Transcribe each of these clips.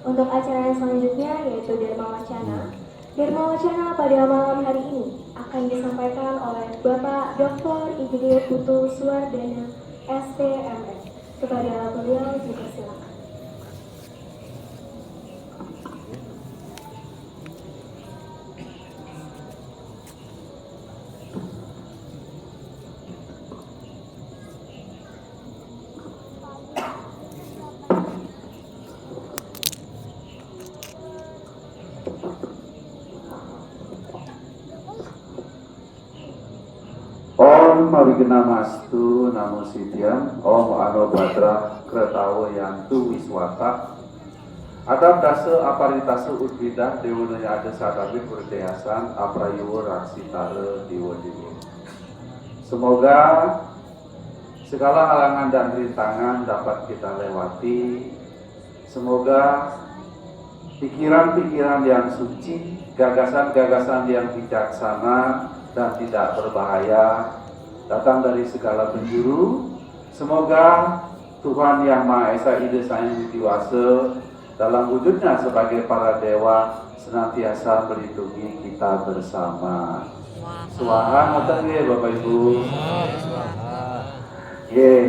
Untuk acara yang selanjutnya yaitu Dharma Wacana. Dharma Wacana pada malam hari ini akan disampaikan oleh Bapak Dr. Igede Putu Suwardana, STMS. Kepada beliau juga silakan. Om Marigena-mastu Namo Siddhyam, Om Anobhadra Kretawo Yantu Wiswata, Adab Dasa Aparitasa Udvidah Dewanaya Ada Sadabit Berdehasan Aprayuwa Raksitara Dewa-dewa. Semoga segala halangan dan rintangan dapat kita lewati. Semoga pikiran-pikiran yang suci, gagasan-gagasan yang bijaksana dan tidak berbahaya datang dari segala penjuru. Semoga Tuhan Yang Maha Esa Ide Sang Widi dalam wujudnya sebagai para dewa senantiasa melindungi kita bersama. Swaha ngoten nggih Bapak Ibu. Nggih.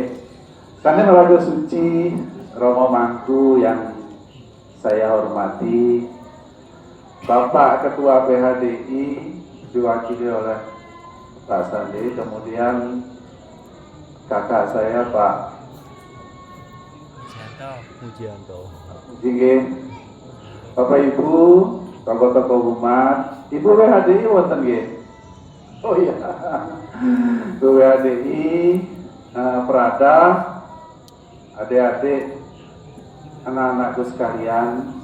Kane Raga Suci Romo Mangku yang saya hormati, Bapak Ketua PHDI diwakili oleh Pak Sandi, kemudian kakak saya Pak Pujianto. Bapak Ibu, tokoh-tokoh umat, Ibu WHDI wonten nggih? Oh iya. Ibu WHDI, Prada, adik-adik, anak-anakku sekalian,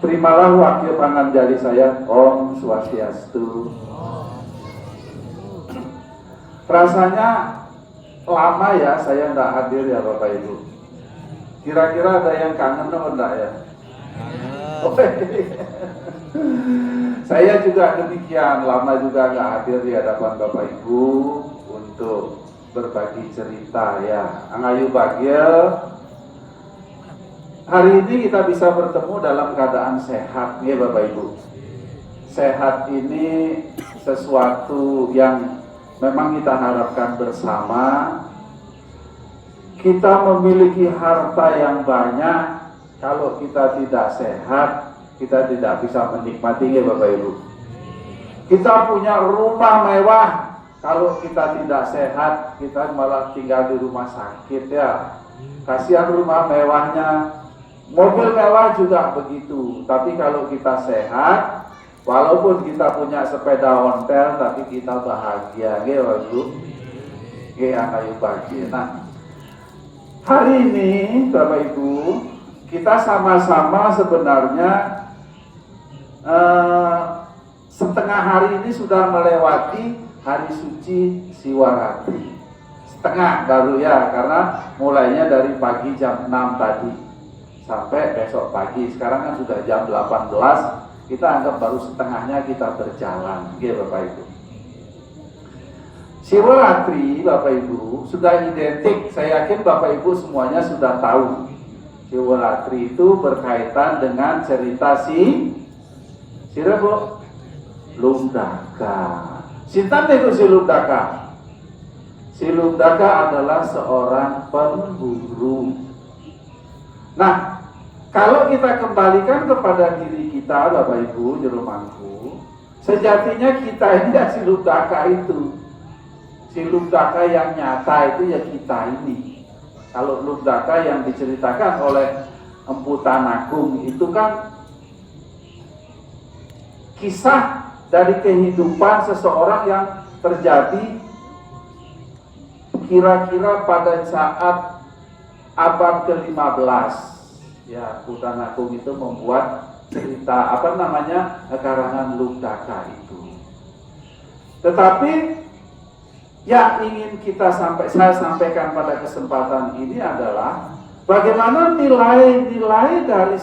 terimalah wakil panganjali saya, Om Swastiastu. Rasanya lama ya saya tidak hadir ya Bapak Ibu. Kira-kira ada yang kangen atau enggak ya? Saya juga demikian, lama juga nggak hadir di hadapan Bapak Ibu untuk berbagi cerita ya. Angayu bagil. Hari ini kita bisa bertemu dalam keadaan sehat ya Bapak Ibu. Sehat ini sesuatu yang memang kita harapkan bersama. Kita memiliki harta yang banyak, kalau kita tidak sehat, kita tidak bisa menikmatinya Bapak Ibu. Kita punya rumah mewah, kalau kita tidak sehat, kita malah tinggal di rumah sakit ya. Kasihan rumah mewahnya. Mobil mewah juga begitu, tapi kalau kita sehat, walaupun kita punya sepeda ontel, tapi kita bahagia, gitu Bapak Ibu. Ayo bahagia. Nah, hari ini Bapak Ibu, kita sama-sama sebenarnya setengah hari ini sudah melewati hari suci Siwaratri. Setengah baru ya, karena mulainya dari pagi jam 6 tadi sampai besok pagi. Sekarang kan sudah jam 18, kita anggap baru setengahnya kita berjalan, gitu Bapak Ibu. Siwaratri Bapak Ibu sudah identik, saya yakin Bapak Ibu semuanya sudah tahu. Siwaratri itu berkaitan dengan cerita si Lumdaka. Sinten niku si Lumdaka? Si Lumdaka adalah seorang pemburu. Nah, kalau kita kembalikan kepada diri kita, Bapak Ibu, jero mangku, sejatinya kita ini ya si Lumdaka itu. Si Lumdaka yang nyata itu ya kita ini. Kalau Lumdaka yang diceritakan oleh Empu Tanagung itu kan kisah dari kehidupan seseorang yang terjadi kira-kira pada saat abad ke-15. Ya, Putan Agung itu membuat cerita karangan Lumdaka itu. Tetapi yang ingin saya sampaikan pada kesempatan ini adalah bagaimana nilai-nilai dari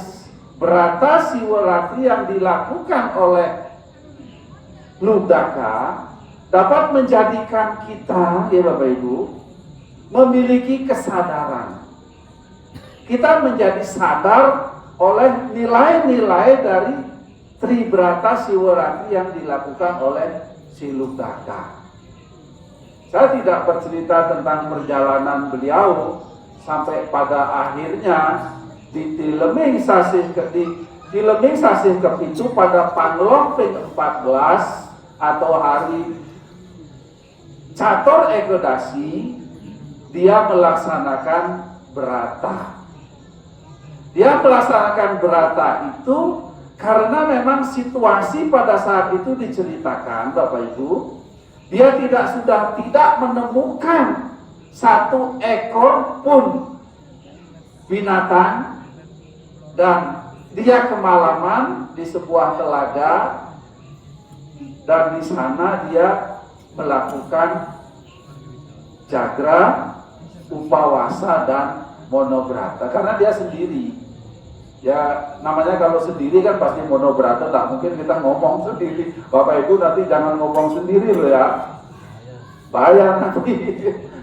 Brata Siwaratri yang dilakukan oleh Lumdaka dapat menjadikan kita, ya Bapak Ibu, memiliki kesadaran. Kita menjadi sadar oleh nilai-nilai dari Tribrata Siwaratri yang dilakukan oleh si Luddaka. Saya tidak bercerita tentang perjalanan beliau sampai pada akhirnya di Tileming Sasih Kepitu pada Pangloping 14 atau hari Catur Ekodasi, dia melaksanakan berata. Dia melaksanakan berata itu karena memang situasi pada saat itu diceritakan, Bapak Ibu, dia tidak menemukan satu ekor pun binatang, dan dia kemalaman di sebuah telaga, dan di sana dia melakukan jagra, upawasa, dan monobrata karena dia sendiri. Ya namanya kalau sendiri kan pasti monobrata, tak mungkin kita ngomong sendiri. Bapak Ibu nanti jangan ngomong sendiri loh ya, bahaya nanti.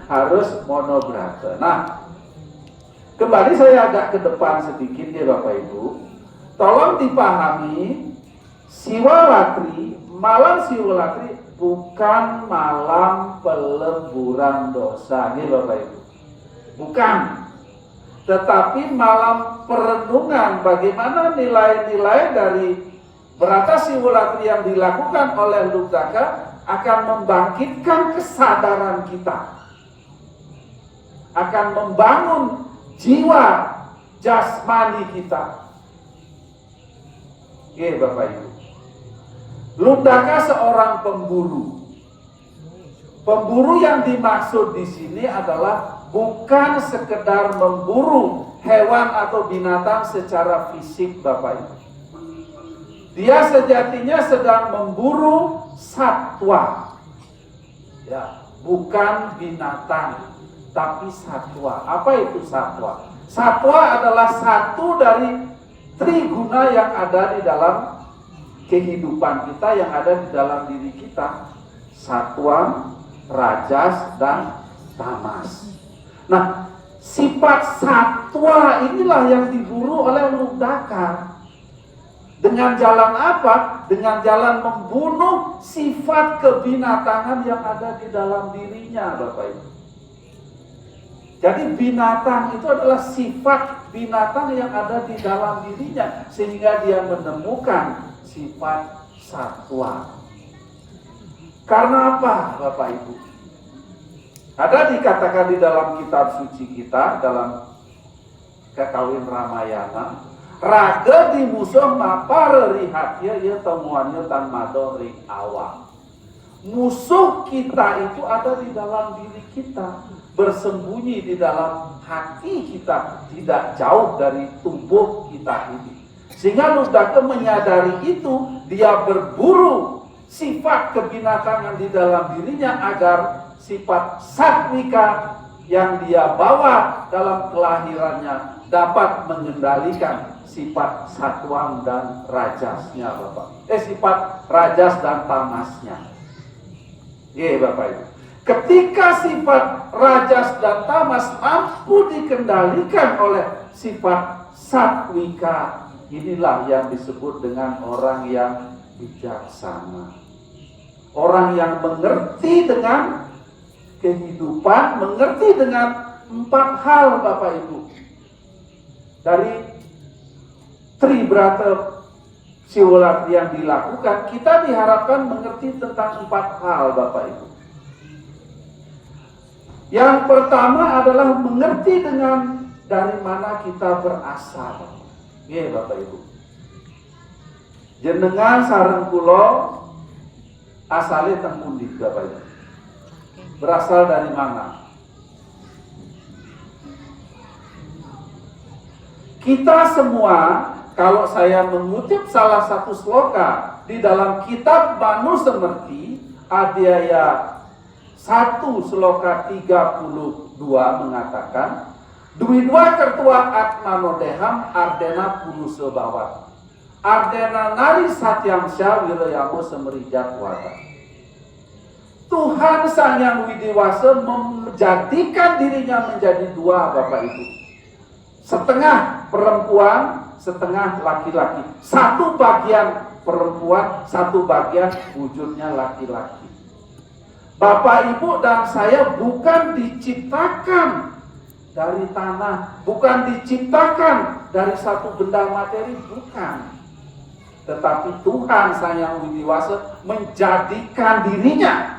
Harus monobrata. Nah, kembali saya agak ke depan sedikit ya Bapak Ibu. Tolong dipahami, Siwaratri, malam Siwaratri bukan malam pelemburan dosa, nih Bapak Ibu. Bukan. Tetapi malam perenungan bagaimana nilai-nilai dari berata Siwaratri yang dilakukan oleh Luddaka akan membangkitkan kesadaran kita, akan membangun jiwa jasmani kita. Oke Bapak Ibu, Luddaka seorang pemburu. Pemburu yang dimaksud di sini adalah bukan sekedar memburu hewan atau binatang secara fisik Bapak Ibu. Dia sejatinya sedang memburu satwa. Ya, bukan binatang, tapi satwa. Apa itu satwa? Satwa adalah satu dari triguna yang ada di dalam kehidupan kita, yang ada di dalam diri kita. Satwa, rajas, dan tamas. Nah, sifat satwa inilah yang diburu oleh Luddaka. Dengan jalan apa? Dengan jalan membunuh sifat kebinatangan yang ada di dalam dirinya, Bapak Ibu. Jadi binatang itu adalah sifat binatang yang ada di dalam dirinya, sehingga dia menemukan sifat satwa. Karena apa, Bapak Ibu? Ada dikatakan di dalam kitab suci kita, dalam Kakawin Ramayana, raga di musuh mapar rihatnya ya temuannya tan mado ring awam. Musuh kita itu ada di dalam diri kita, bersembunyi di dalam hati kita, tidak jauh dari tubuh kita ini. Sehingga Luddaka menyadari itu, dia berburu sifat kebinatangan di dalam dirinya agar sifat satwika yang dia bawa dalam kelahirannya dapat mengendalikan sifat satwang dan rajasnya, Bapak. Sifat rajas dan tamasnya. Iya, Bapak Ibu. Ketika sifat rajas dan tamas mampu dikendalikan oleh sifat satwika, inilah yang disebut dengan orang yang bijaksana. Orang yang mengerti dengan kehidupan, mengerti dengan 4 hal, Bapak Ibu. Dari Tribrata Siwaratri yang dilakukan, kita diharapkan mengerti tentang 4 hal, Bapak Ibu. Yang pertama adalah mengerti dengan dari mana kita berasal. Iya, Bapak Ibu. Jenengan sareng kula asale teng pundi, Bapak Ibu? Berasal dari mana? Kita semua, kalau saya mengutip salah satu sloka di dalam kitab Manu Semerti, Adhyaya 1 sloka 32 mengatakan, Dwi-dua kertua Atmanodeham Ardena Purusa Bawat. Ardena Nari Satyamsya Wirayamo Semerijat Wata. Tuhan Sang Yang Widiwasa menjadikan dirinya menjadi 2, Bapak Ibu. setengah perempuan, setengah laki-laki. Satu bagian perempuan, satu bagian wujudnya laki-laki. Bapak, Ibu, dan saya bukan diciptakan dari tanah, bukan diciptakan dari satu benda materi, bukan. Tetapi Tuhan Sang Yang Widiwasa menjadikan dirinya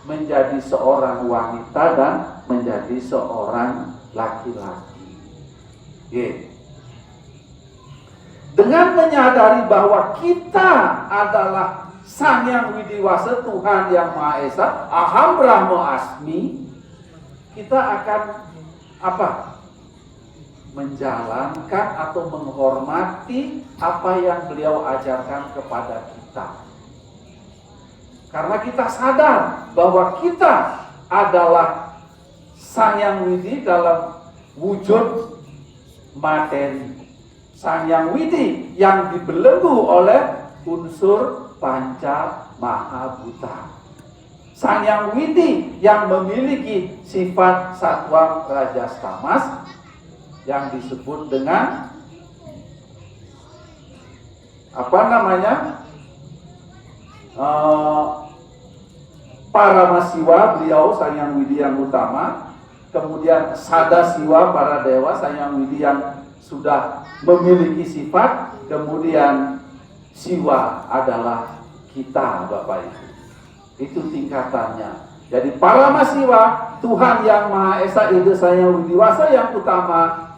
menjadi seorang wanita dan menjadi seorang laki-laki. Dengan menyadari bahwa kita adalah Sang Yang Widiwasa, Tuhan Yang Maha Esa, Aham Brahma Asmi, kita akan menjalankan atau menghormati apa yang beliau ajarkan kepada kita. Karena kita sadar bahwa kita adalah Sang Yang Widi dalam wujud materi. Sang Yang Widi yang dibelenggu oleh unsur panca mahabhuta. Sang Yang Widi yang memiliki sifat sattwa rajas tamas yang disebut dengan Paramasiwa, beliau Sang Yang Widi yang utama. Kemudian Sadasiwa, para dewa, Sang Yang Widi yang sudah memiliki sifat. Kemudian Siwa adalah kita, Bapak Ibu. Itu tingkatannya. Jadi Paramasiwa, Tuhan Yang Maha Esa, itu Sang Yang Widiwasa yang utama.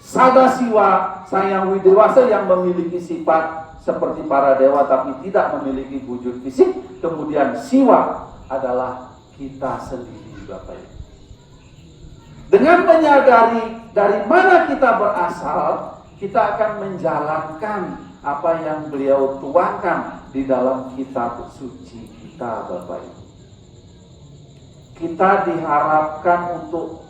Sadasiwa, Sang Yang Widiwasa yang memiliki sifat seperti para dewa tapi tidak memiliki wujud fisik. Kemudian Siwa adalah kita sendiri, Bapak Ibu. Dengan menyadari dari mana kita berasal, kita akan menjalankan apa yang beliau tuangkan di dalam kitab suci kita, Bapak Ibu. Kita diharapkan untuk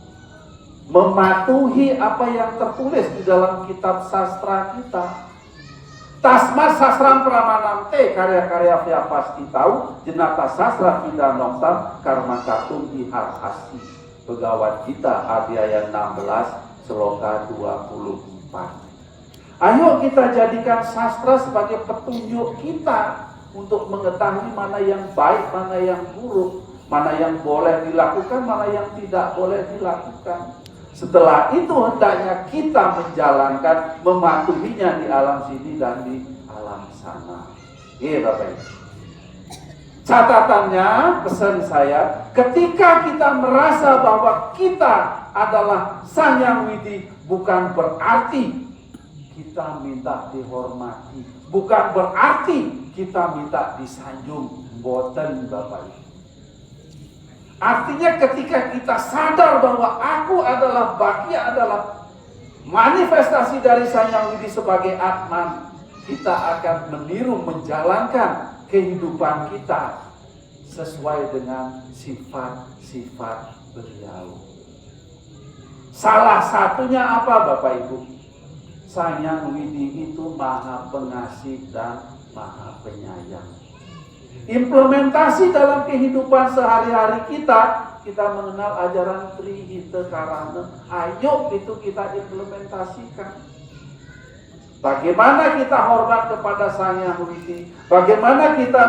mematuhi apa yang tertulis di dalam kitab sastra kita. Tasmat sasram pramanam te karya-karya via pasti tahu jenata sastra tidak noktam karma katum ihar asti. Pegawat kita Adhyaya 16 Sloka 24. Ayo kita jadikan sastra sebagai petunjuk kita untuk mengetahui mana yang baik, mana yang buruk, mana yang boleh dilakukan, mana yang tidak boleh dilakukan. Setelah itu hendaknya kita menjalankan, mematuhinya di alam sini dan di alam sana. Bapak Ibu. Catatannya, pesan saya, ketika kita merasa bahwa kita adalah Sang Yang Widi, bukan berarti kita minta dihormati, bukan berarti kita minta disanjung, boten, Bapak Ibu. Artinya ketika kita sadar bahwa aku adalah Bhakya, adalah manifestasi dari Sang Yang Widi sebagai Atman, kita akan meniru, menjalankan kehidupan kita sesuai dengan sifat-sifat beliau. Salah satunya apa, Bapak Ibu? Sang Yang Widi itu Maha Pengasih dan Maha Penyayang. Implementasi dalam kehidupan sehari-hari kita mengenal ajaran Trihita Karana. Ayo itu kita implementasikan. Bagaimana kita hormat kepada Sang Yang Widi, bagaimana kita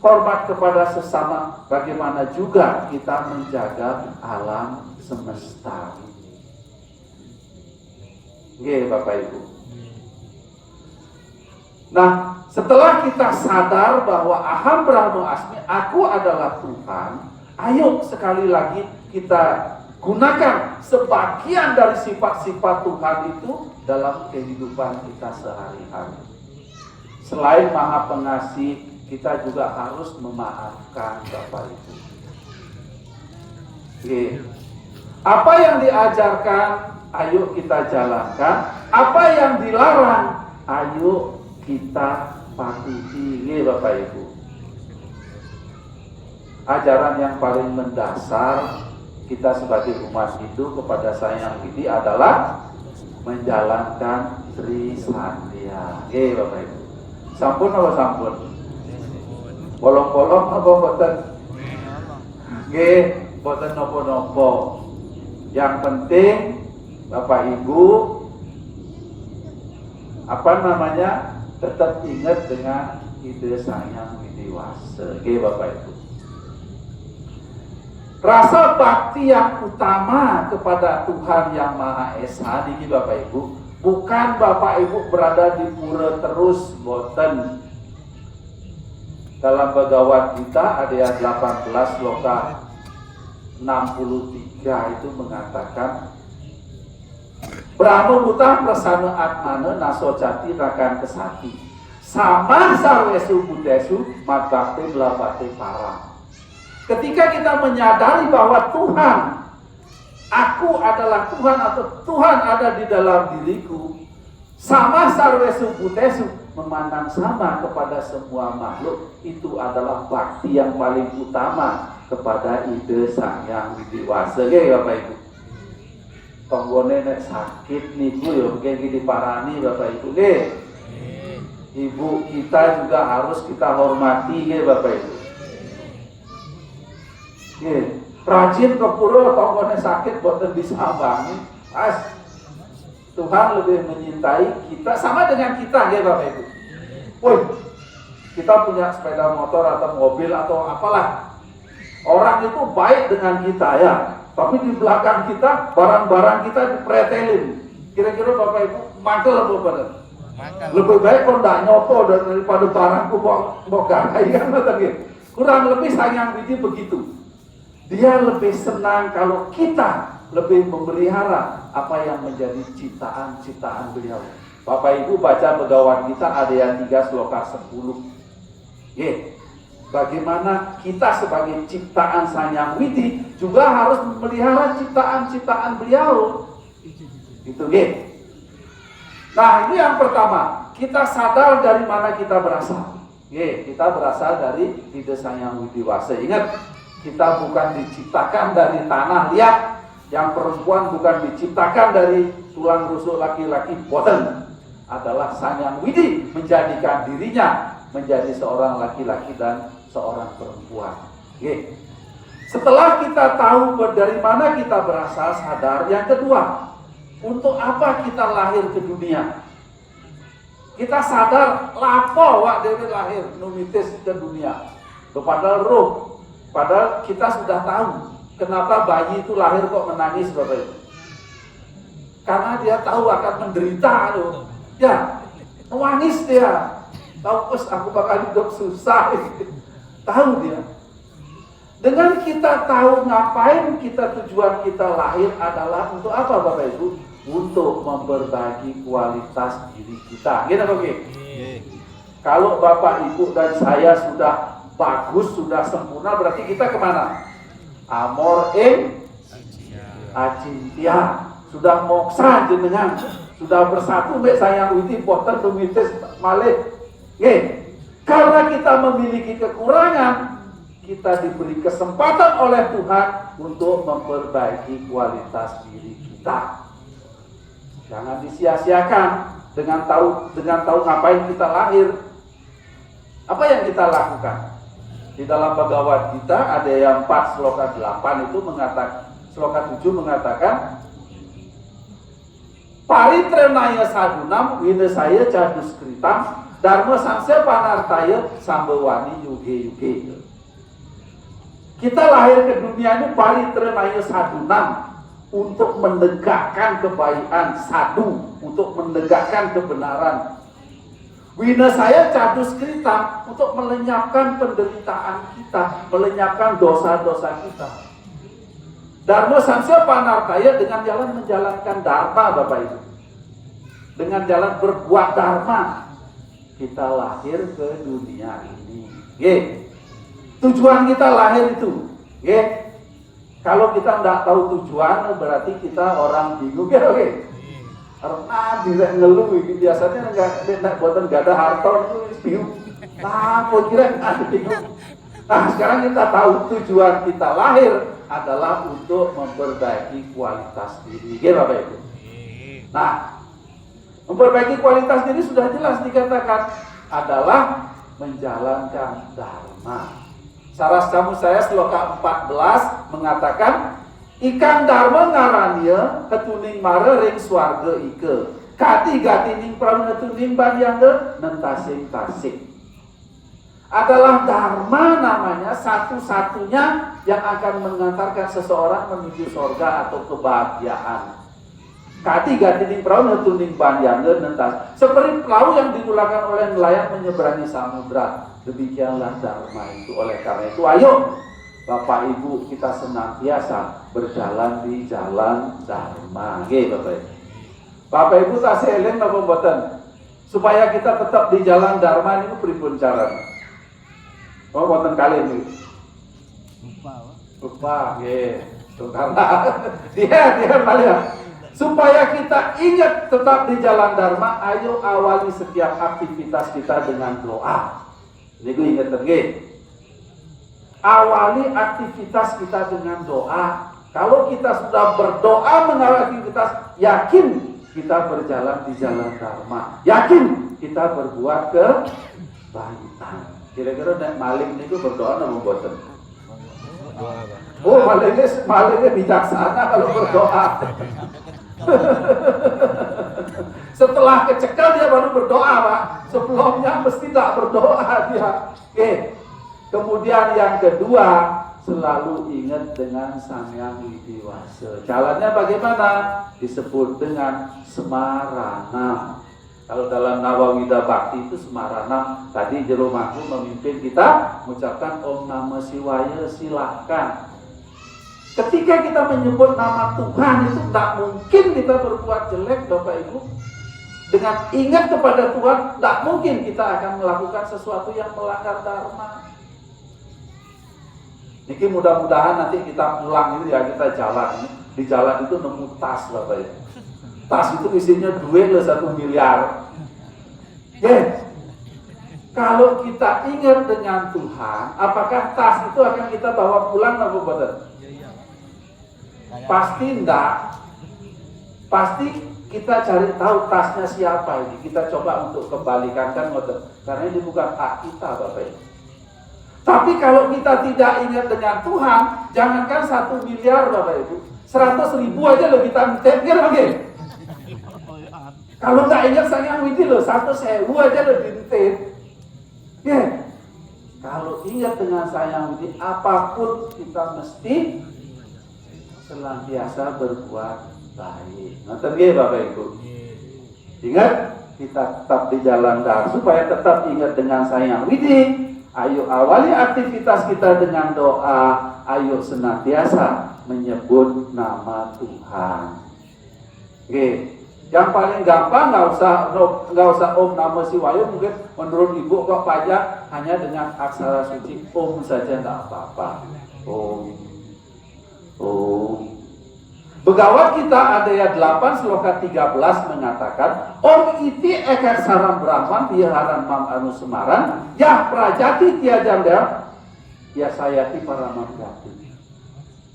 hormat kepada sesama, bagaimana juga kita menjaga alam semesta ini. Bapak Ibu. Nah, setelah kita sadar bahwa Aham Brahma Asmi, aku adalah Tuhan, ayo sekali lagi kita gunakan sebagian dari sifat-sifat Tuhan itu dalam kehidupan kita sehari-hari. Selain Maha Pengasih, kita juga harus memaafkan, Bapak Ibu. Apa yang diajarkan, ayo kita jalankan. Apa yang dilarang, ayo kita patuhi, Bapak Ibu. Ajaran yang paling mendasar kita sebagai umat Hindu kepada Sang Yang Widi adalah menjalankan Sri Sandhya. Bapak Ibu. Sampun apa sampun? Bolong-bolong apa boten? Boten nopo-nopo. Yang penting Bapak Ibu tetap ingat dengan ide Sang Widiwasa. Oke Bapak Ibu. Rasa bakti yang utama kepada Tuhan Yang Maha Esa niki Bapak Ibu, bukan Bapak Ibu berada di pura terus, boten. Dalam Bhagavad Gita ada yang 18 sloka 63 itu mengatakan, Brahma Buta Prasana Atmana Naso Jati Rakan Kesati Sama Sarwesu Budesu Madbakti Melabati Parang. Ketika kita menyadari bahwa Tuhan, aku adalah Tuhan atau Tuhan ada di dalam diriku, sama Sarwesu Budesu, memandang sama kepada semua makhluk, itu adalah bakti yang paling utama kepada ide Sang Yang Widiwasa. Oke Bapak Ibu. Penggone nek sakit niku ya mungkin diparani Bapak Ibu. Oke. Ibu kita juga harus kita hormati ya Bapak Ibu. Oke. Rajin ke pura penggone sakit boten disambangi. Tuhan lebih menyintai kita sama dengan kita ya Bapak Ibu. Woi, kita punya sepeda motor atau mobil atau apalah. Orang itu baik dengan kita ya, tapi di belakang kita barang-barang kita dipretelin. Kira-kira Bapak Ibu mantel apa pada? Lebih baik kok ndak nyopo daripada barangku mau gagaian tadi. Kurang lebih Sang Yang Widi begitu. Dia lebih senang kalau kita lebih memelihara apa yang menjadi ciptaan-ciptaan beliau. Bapak Ibu baca Bhagavad Gita ada yang 3 sloka 10. Bagaimana kita sebagai ciptaan Sang Yang Widi juga harus memelihara ciptaan-ciptaan beliau. Itu Nah, ini yang pertama, kita sadar dari mana kita berasal. Kita berasal dari ide Sang Yang Widiwasa. Ingat, kita bukan diciptakan dari tanah liat. Yang perempuan bukan diciptakan dari tulang rusuk laki-laki, boten. Adalah Sang Yang Widi menjadikan dirinya menjadi seorang laki-laki dan seorang perempuan. Setelah kita tahu dari mana kita berasal, sadar. Yang kedua, untuk apa kita lahir ke dunia? Kita sadar lapo wak dewe lahir numitis ke dunia. Padahal roh, padahal kita sudah tahu kenapa bayi itu lahir kok menangis Bapak Ibu. Karena dia tahu akan menderita loh. Ya, menangis dia. Tahu aku bakal hidup susah. Tahu dia. Dengan kita tahu ngapain tujuan kita lahir adalah untuk apa Bapak Ibu? Untuk memperbaiki kualitas diri kita. Gitu Bapak Ibu? Kalau Bapak Ibu dan saya sudah bagus, sudah sempurna, berarti kita kemana? Amor acintya. Sudah moksa jenengan. Sudah bersatu mbek Sang Yang Widi boten tumitis malih. Karena kita memiliki kekurangan, kita diberi kesempatan oleh Tuhan untuk memperbaiki kualitas diri kita. Jangan disia-siakan dengan tahu ngapain kita lahir. Apa yang kita lakukan? Di dalam Bhagavad Gita ada yang 4 sloka 8 itu mengatakan, sloka 7 mengatakan, Paritrenaya sadunam winesaya caduskritam dharma samsya panartaya sambawani yuge. Kita lahir ke dunia ini paritrenaya sadunam, untuk menegakkan kebaikan, sadu, untuk menegakkan kebenaran. Winasaya caduskritam, untuk melenyapkan penderitaan kita, melenyapkan dosa-dosa kita. Dharma samsya panartaya, dengan jalan menjalankan dharma Bapak Ibu. Dengan jalan berbuat dharma, kita lahir ke dunia ini. Tujuan kita lahir itu. Kalau kita tidak tahu tujuan, berarti kita orang bingung. Karena tidak ngeluh, biasanya nggak buatan nggak ada harta itu bingung. Kira nggak bingung. Nah, sekarang kita tahu tujuan kita lahir adalah untuk memperbaiki kualitas diri. Bapak Ibu. Nah, memperbaiki kualitas diri sudah jelas dikatakan adalah menjalankan dharma. Saras kamu saya sloka 14 mengatakan Ikan dharma ngarannya ketuning mare ring swarga ike. Kati-gati ning pram ketuning banyangge nentasing-tasing. Adalah dharma namanya satu-satunya yang akan mengantarkan seseorang menuju surga atau kebahagiaan. Kati-gati ning pram ketuning banyangge nentas. Seperti perahu yang digunakan oleh nelayan menyeberangi samudra. Demikianlah dharma itu. Oleh karena itu, ayo Bapak Ibu kita senantiasa berjalan di jalan dharma. Nggih Bapak Ibu. Bapak Ibu tak seeling napa mboten? Supaya kita tetap di jalan dharma niku pripun carane? Oh mboten kalih niku. Lupa nggih. Karena dia malah supaya kita ingat tetap di jalan dharma, ayo awali setiap aktivitas kita dengan doa. Niku ingat nggih. Awali aktivitas kita dengan doa. Kalau kita sudah berdoa mengawali aktivitas, yakin kita berjalan di jalan dharma. Yakin kita berbuat kebaikan. Kira-kira nek maling niku berdoa napa mboten? Oh, malingnya bijaksana kalau berdoa. Setelah kecekel dia baru berdoa, Pak. Sebelumnya mesti tak berdoa dia. Oke. Kemudian yang kedua, selalu ingat dengan Sang Hyang Widiwasa. Jalannya bagaimana? Disebut dengan Semaranam. Kalau dalam Nawawida Bhakti itu Semaranam. Tadi Jero Mangku memimpin kita mengucapkan Om Namah Shivaya, silahkan. Ketika kita menyebut nama Tuhan itu tidak mungkin kita berbuat jelek Bapak Ibu. Dengan ingat kepada Tuhan, tidak mungkin kita akan melakukan sesuatu yang melanggar dharma. Niki mudah-mudahan nanti kita pulang ini ya kita jalan. Di jalan itu nemu tas Bapak Ibu. Tas itu isinya duit loh 1 miliar. Kalau kita ingat dengan Tuhan, apakah tas itu akan kita bawa pulang atau bukan? Pasti enggak. Pasti kita cari tahu tasnya siapa ini. Kita coba untuk kembalikan kan, karena ini bukan hak kita Bapak Ibu. Tapi kalau kita tidak ingat dengan Tuhan, jangankan 1 miliar Bapak Ibu, 100.000 aja loh kita nitip, gitu. Kalau nggak ingat Sang Hyang Widi loh, 100.000 aja loh dinitip. Kalau ingat dengan Sang Hyang Widi, apapun kita mesti senantiasa berbuat baik. Ngerti nggih Bapak Ibu? Ingat, kita tetap di jalan dharma supaya tetap ingat dengan Sang Hyang Widi. Ayo awali aktivitas kita dengan doa. Ayo senantiasa menyebut nama Tuhan. Oke, yang paling gampang nggak usah Om Namah Shivaya. Mungkin menurut Ibu kok pajak hanya dengan aksara suci Om saja nggak apa-apa. Om. Begawat kita adaya 8 sloka 13 mengatakan Om iti ekar saram Brahman biharan mam anu Semaran ya prajati tiajanda ya sayati para mamgati.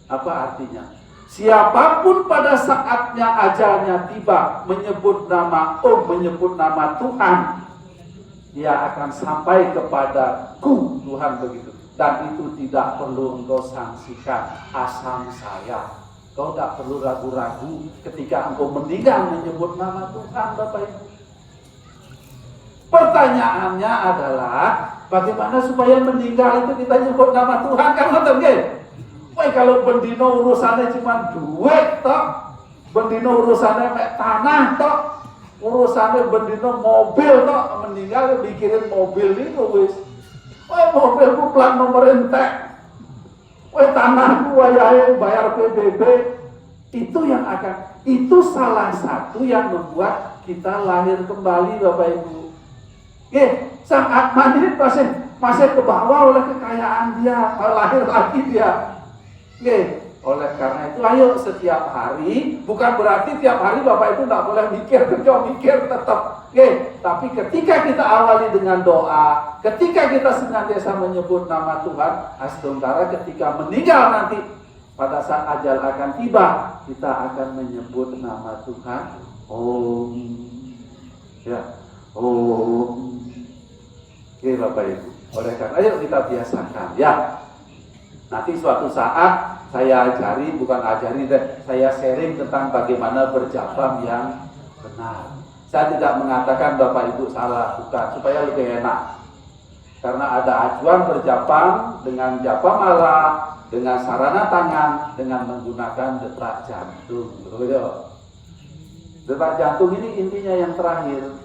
Apa artinya? Siapapun pada saatnya ajalnya tiba menyebut nama Om, menyebut nama Tuhan, dia akan sampai kepadaku Tuhan begitu. Dan itu tidak perlu engkau sanksikan asam saya. Kau tak perlu ragu-ragu ketika engkau meninggal menyebut nama Tuhan Bapak Ibu. Pertanyaannya adalah bagaimana supaya meninggal itu kita nyebut nama Tuhan kan ngoten nggih? Woi kalau bendino urusannya cuma duit toh, bendino urusannya mek tanah toh, urusannya bendino mobil toh, meninggal mikirin mobil itu wis. Woi mobilku plat nomor entek. Tanahku wayahe bayar PBB, itu yang akan, itu salah satu yang membuat kita lahir kembali Bapak Ibu. Sang Atman ini masih ke bawah oleh kekayaan dia, lahir lagi dia. Oleh karena itu ayo setiap hari, bukan berarti tiap hari Bapak Ibu tidak boleh mikir, mikir tetap. Tapi ketika kita awali dengan doa, ketika kita senantiasa menyebut nama Tuhan, sementara ketika meninggal nanti pada saat ajal akan tiba, kita akan menyebut nama Tuhan. Om. Om. Bapak Ibu. Oleh karena ayo kita biasakan ya. Nanti suatu saat saya ajari, bukan ajari deh, saya sharing tentang bagaimana berjabam yang benar. Saya tidak mengatakan Bapak Ibu salah, bukan, supaya lebih enak. Karena ada acuan berjabam dengan jabam ala, dengan sarana tangan, dengan menggunakan detak jantung. Detak jantung ini intinya yang terakhir.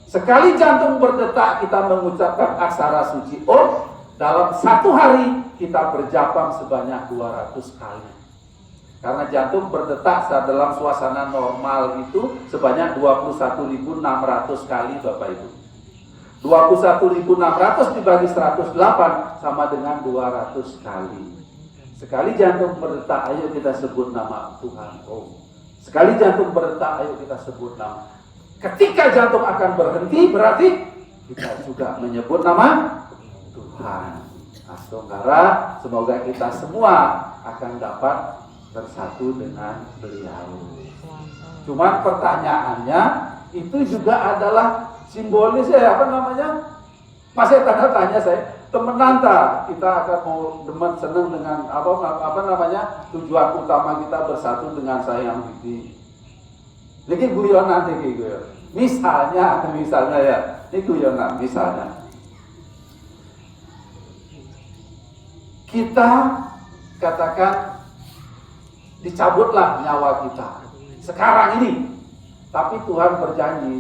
Sekali jantung berdetak, kita mengucapkan aksara suci Om. Dalam satu hari kita berjabam sebanyak 200 kali. Karena jantung berdetak saat dalam suasana normal itu sebanyak 21.600 kali Bapak Ibu. 21.600 dibagi 108 sama dengan 200 kali. Sekali jantung berdetak, ayo kita sebut nama Tuhan Om. Sekali jantung berdetak, ayo kita sebut nama. Ketika jantung akan berhenti, berarti kita juga menyebut nama Tuhan. Astonggara, semoga kita semua akan dapat bersatu dengan beliau. Cuman pertanyaannya itu juga adalah simbolis ya, apa namanya? Masih tanda tanya saya. Temenan tak kita akan mau demen seneng dengan apa namanya? Tujuan utama kita bersatu dengan sayang Widi. Ini guyonan iki guyon. Misalnya ya, ini guyonan misalnya. Kita katakan dicabutlah nyawa kita sekarang ini, tapi Tuhan berjanji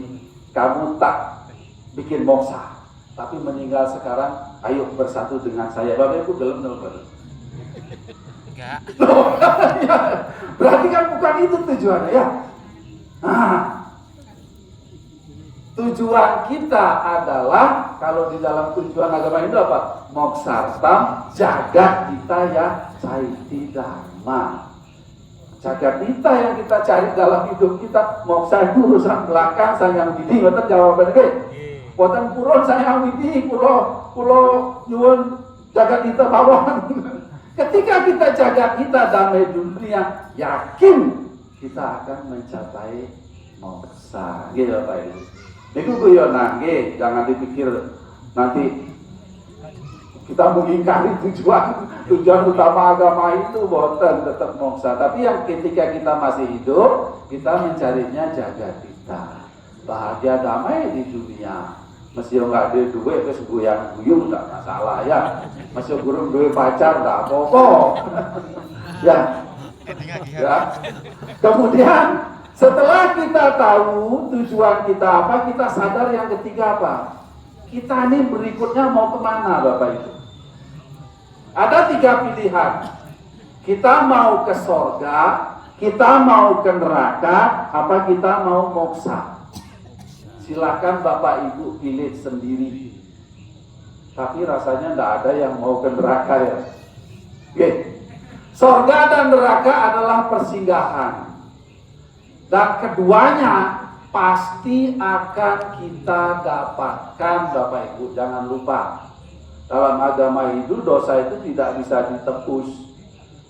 kamu tak bikin moksa, tapi meninggal sekarang, ayo bersatu dengan saya. Bapak Ibu dalam enggak. Berarti kan bukan itu tujuannya ya. Nah, tujuan kita adalah, kalau di dalam tujuan agama itu apa? Moksartam jagat kita ya caiti dharma. Jagat kita yang kita cari dalam hidup kita, moksa itu urusan belakang sayang widi. Ngoten jawaban ge. Boten purun sayang widi, pulo nyuwun jagat kita bawaan. Ketika kita jagat kita damai dunia, yakin kita akan mencapai moksa. Nggih Bapak Ibu. Niku guyonan nggih, jangan dipikir nanti kita mengingkari tujuan utama agama itu, boten tetap moksa. Tapi yang ketika kita masih hidup, kita mencarinya jagat kita. Bahagia damai di dunia. Masih nggak ada duit, terus guyang-guyung nggak masalah ya. Masih gurung duit pacar nggak apa-apa. Ya. Kemudian setelah kita tahu tujuan kita apa, kita sadar yang ketiga apa? Kita ini berikutnya mau kemana Bapak Ibu? Ada 3 pilihan. Kita mau ke sorga, kita mau ke neraka, apa kita mau moksa? Silakan Bapak Ibu pilih sendiri. Tapi rasanya tidak ada yang mau ke neraka ya. Oke. Sorga dan neraka adalah persinggahan. Dan keduanya pasti akan kita dapatkan Bapak Ibu. Jangan lupa. Dalam agama itu dosa itu tidak bisa ditebus,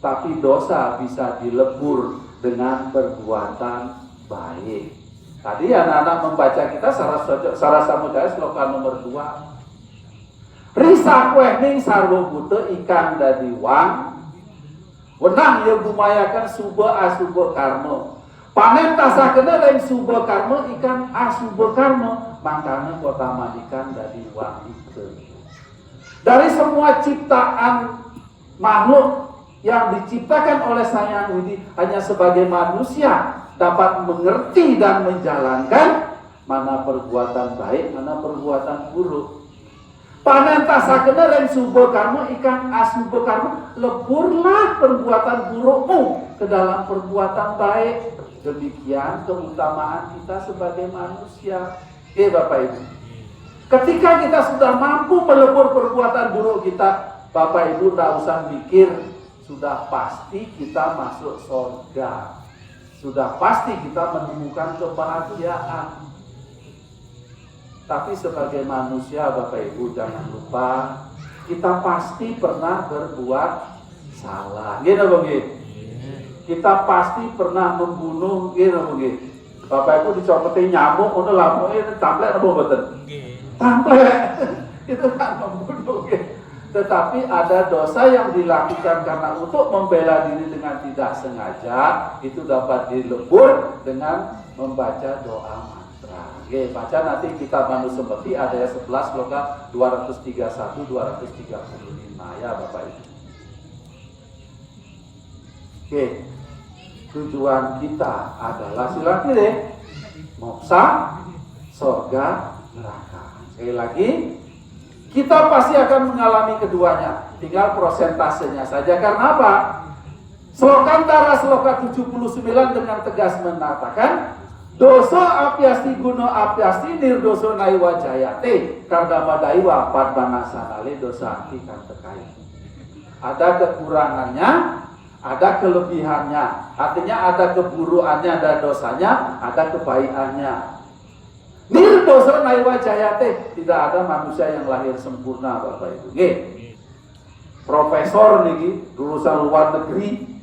tapi dosa bisa dilebur dengan perbuatan baik. Tadi anak-anak membaca kita Sara Samudaya sloka nomor 2. Risa kuehning sarwo bute ikan dadi wang, wenang ya gumayakan suba asuba karma. Panen tasakena lain suba karma ikan asuba karma, mangkana kota mandikan dadi wang itu. Dari semua ciptaan makhluk yang diciptakan oleh Sayang Widi hanya sebagai manusia dapat mengerti dan menjalankan mana perbuatan baik, mana perbuatan buruk. Panen tasakena dan subo karma ikan asubo karma, leburlah perbuatan burukmu ke dalam perbuatan baik. Demikian keutamaan kita sebagai manusia. Oke Bapak Ibu. Ketika kita sudah mampu melebur perbuatan buruk kita, Bapak Ibu tidak usah mikir, sudah pasti kita masuk surga. Sudah pasti kita menemukan kebahagiaan. Tapi sebagai manusia Bapak Ibu jangan lupa, kita pasti pernah berbuat salah. Gitu begitu. Kita pasti pernah membunuh, gitu begitu. Bapak Ibu dicopotin nyamuk, udah lampunya tamplet apa betul? Tamplet. Itu kan membunuh. Gitu. Tetapi ada dosa yang dilakukan karena untuk membela diri dengan tidak sengaja, itu dapat dilebur dengan membaca doa mantra. Oke, baca nanti kitab Manusmriti ada 11 sloka 231 235 ya Bapak Ibu. Oke. Tujuan kita adalah sila pilih moksa, surga, neraka. Sekali lagi, kita pasti akan mengalami keduanya. Tinggal prosentasenya saja. Karena apa? Slokantara sloka 79 dengan tegas mengatakan, dosa apyasti guno apyasti nirdoso naiwa jayate kardama daiwa padmanasanale dosa ikan terkait. Ada kekurangannya, ada kelebihannya. Artinya ada keburukannya, ada dosanya, ada kebaikannya. Nirdoso naiwa jayate, tidak ada manusia yang lahir sempurna Bapak Ibu. Profesor niki lulusan luar negeri,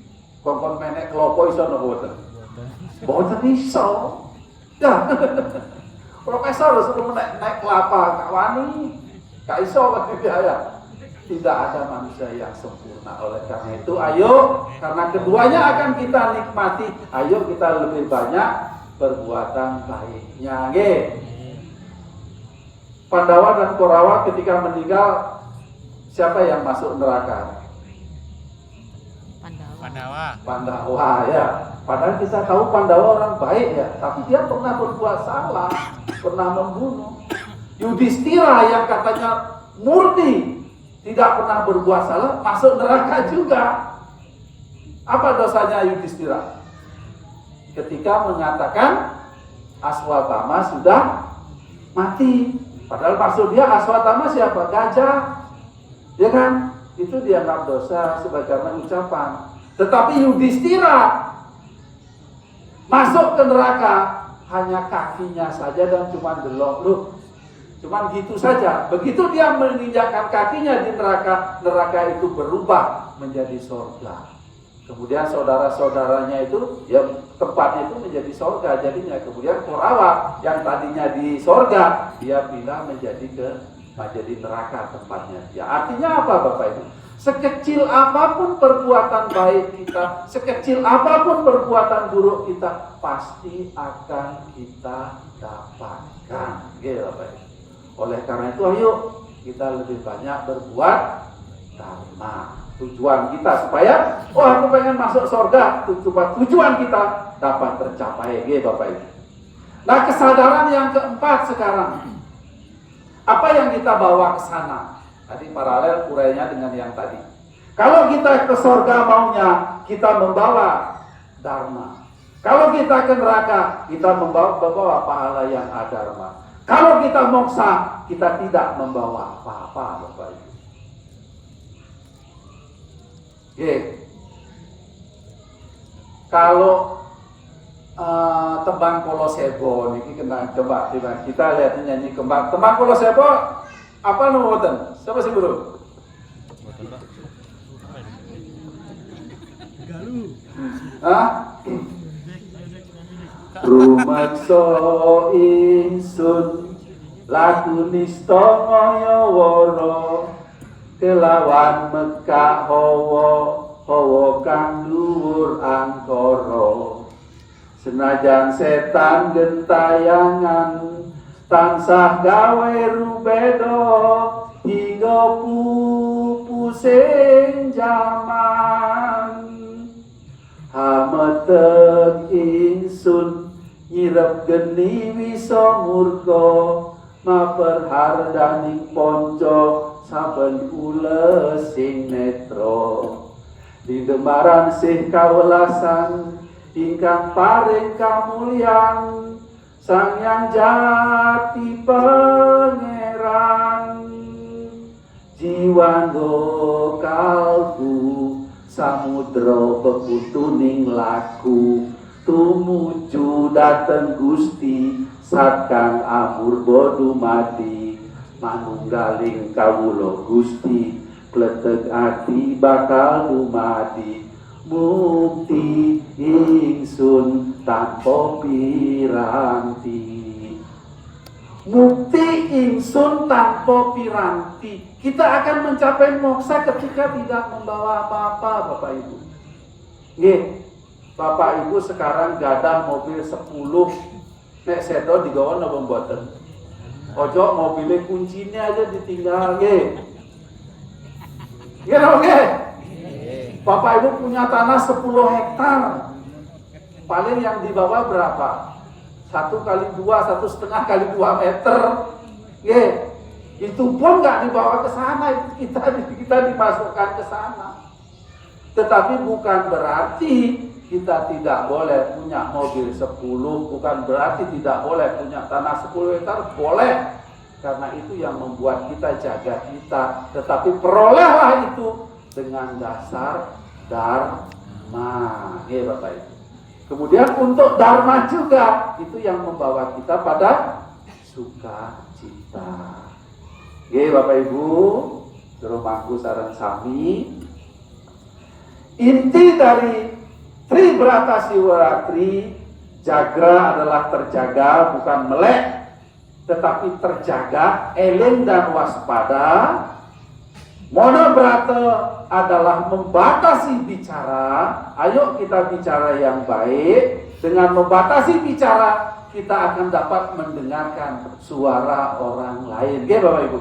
kongkon menek kelopo iso nopo boten iso. Ya. Profesor suruh naik kelapa, kawani, gak iso kan biaya. Tidak ada manusia yang sempurna. Oleh karena itu, ayo, karena keduanya akan kita nikmati, ayo kita lebih banyak perbuatan baiknya. Pandawa dan Korawa ketika meninggal, siapa yang masuk neraka? Pandawa ya. Padahal kita tahu Pandawa orang baik ya, tapi dia pernah berbuat salah, pernah membunuh. Yudhistira yang katanya murni, tidak pernah berbuat salah, masuk neraka juga. Apa dosanya Yudhistira? Ketika mengatakan Aswatama sudah mati. Padahal maksud dia Aswatama siapa? Gajah. Ya kan? Itu dianggap dosa sebagaimana ucapan. Tetapi Yudhistira masuk ke neraka hanya kakinya saja dan cuma delok. Cuman gitu saja. Begitu dia menginjakkan kakinya di neraka, neraka itu berubah menjadi surga. Kemudian saudara-saudaranya itu, ya tempatnya itu menjadi surga. Jadinya kemudian Korawa yang tadinya di surga, dia pindah menjadi neraka tempatnya. Ya artinya apa Bapak Ibu? Sekecil apapun perbuatan baik kita, sekecil apapun perbuatan buruk kita, pasti akan kita dapatkan. Gitu Bapak Ibu. Oleh karena itu ayo kita lebih banyak berbuat dharma. Tujuan kita supaya aku pengen masuk surga, tujuan kita dapat tercapai Bapak Ibu. Nah, kesadaran yang keempat sekarang. Apa yang kita bawa ke sana? Tadi paralel urainya dengan yang tadi. Kalau kita ke surga maunya kita membawa dharma. Kalau kita ke neraka kita membawa pahala yang adharma. Kalau kita moksa, kita tidak membawa apa-apa, Bapak Ibu. Kalau tembang Kolosebo niki kena coba kita lihat nyanyi kembang. Tembang Kolosebo apa nomor? Siapa sih Bro? Rumakso ingsun laku nista ngayawara kelawan mekak hawa kang dhuwur angkara senajan setan gentayangan tansah gawe rubeda hingga pusing jaman hametek ingsun nyirep geni wisa murka maperhardaning ponco saben kula sing netra didemaran sih kawelasan ingkang paring kamulyan Sang Hyang Jati Pangeran jiwanggo kalbu samudra pekutuning laku tumuju dateng Gusti satkang amurba dumadi manunggaling kawula Gusti kletek ati bakal dumadi mukti ingsun tanpa piranti. mukti ingsun tanpa piranti. Kita akan mencapai moksa ketika tidak membawa apa-apa, Bapak Ibu. Nggih, Bapak Ibu sekarang gadah mobil 10, nek sedo digawa napa mboten? Ojo mobilnya kuncinya aja ditinggal, nggih. Nggih, nggih. Bapak Ibu punya tanah 10 hektar. Paling yang dibawa berapa? 1 kali 2, 1,5 kali 2 meter. Itu pun nggak dibawa ke sana, kita dimasukkan ke sana. Tetapi bukan berarti kita tidak boleh punya mobil 10, bukan berarti tidak boleh punya tanah 10 hektar, boleh. Karena itu yang membuat kita jaga kita. Tetapi perolehlah itu dengan dasar dharma. Bapak Ibu. Kemudian untuk dharma juga itu yang membawa kita pada sukacita. Bapak Ibu, Durumangku sareng sami. Inti dari Tribrata Siwaratri, jaga adalah terjaga, bukan melek, tetapi terjaga, eling dan waspada. Monobrata adalah membatasi bicara. Ayo kita bicara yang baik. Dengan membatasi bicara, kita akan dapat mendengarkan suara orang lain. Bapak Ibu.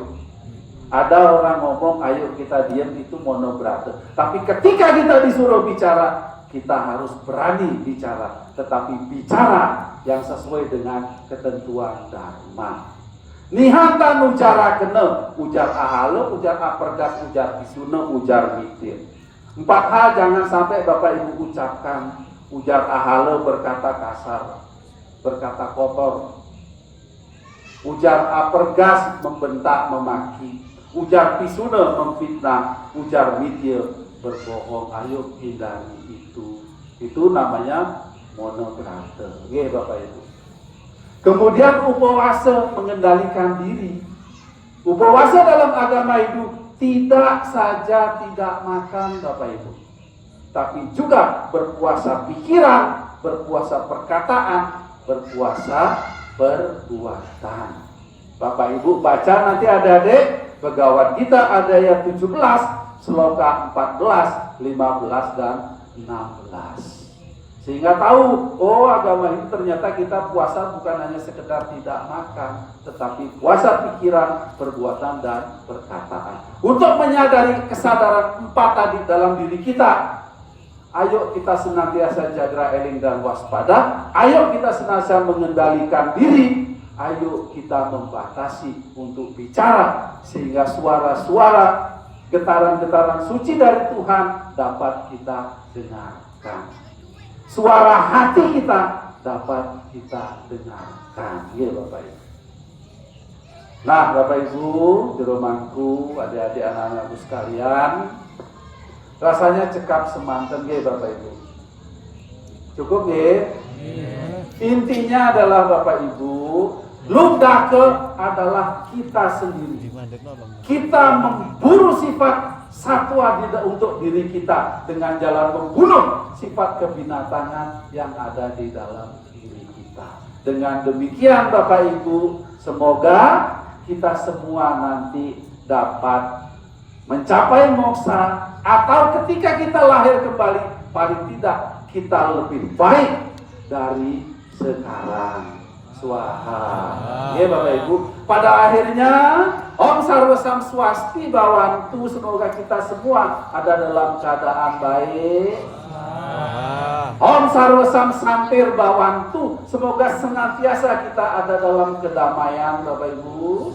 Ada orang ngomong, ayo kita diam, itu monobrata. Tapi ketika kita disuruh bicara, kita harus berani bicara. Tetapi bicara yang sesuai dengan ketentuan dharma. Nihatan ujar kena, ujar ahala, ujar apergas, ujar isuna, ujar mitir. 4 hal jangan sampai Bapak Ibu ucapkan. Ujar ahala berkata kasar, berkata kotor. Ujar apergas membentak, memaki. Ujar pisuna memfitnah. Ujar mitir berbohong. Ayo hindari itu. Itu namanya monobrata. Bapak Ibu. Kemudian upawasa, mengendalikan diri. Upawasa dalam agama itu tidak saja tidak makan, Bapak Ibu, tapi juga berpuasa pikiran, berpuasa perkataan, berpuasa perbuatan. Bapak Ibu baca nanti adik-adik Begawat kita ada ayat 17, Sloka 14, 15 dan 16. Sehingga tahu, oh agama ini ternyata kita puasa bukan hanya sekedar tidak makan, tetapi puasa pikiran, perbuatan, dan perkataan. Untuk menyadari kesadaran 4 tadi dalam diri kita, ayo kita senantiasa jaga eling dan waspada, ayo kita senantiasa mengendalikan diri, ayo kita membatasi untuk bicara, sehingga suara-suara, getaran-getaran suci dari Tuhan dapat kita dengarkan. Suara hati kita dapat kita dengarkan. Ya Bapak Ibu. Nah Bapak Ibu, dirumahku, adik-adik anak-anakku sekalian, rasanya cekap semanten ya Bapak Ibu. Cukup ya? Intinya adalah Bapak Ibu, lumdake adalah kita sendiri. Kita memburu sifat satwa untuk diri kita dengan jalan membunuh sifat kebinatangan yang ada di dalam diri kita. Dengan demikian Bapak Ibu, semoga kita semua nanti dapat mencapai moksa, atau ketika kita lahir kembali, paling tidak kita lebih baik dari sekarang. Swaha. Ya Bapak Ibu, pada akhirnya Om Sarwa Sam Swasti Bawantu, semoga kita semua ada dalam keadaan baik. Om Sarwa Sam Sampir Bawantu, semoga senantiasa kita ada dalam kedamaian Bapak Ibu.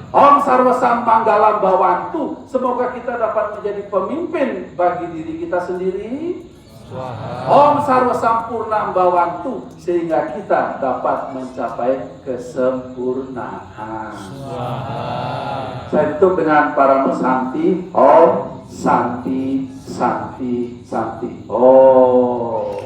Om Sarwa Sam Manggalam Bawantu, semoga kita dapat menjadi pemimpin bagi diri kita sendiri. Om Sarwa Sampurna Bawantu, sehingga kita dapat mencapai kesempurnaan. Saya tutup dengan para Santi. Om Santi Santi Santi. Oh.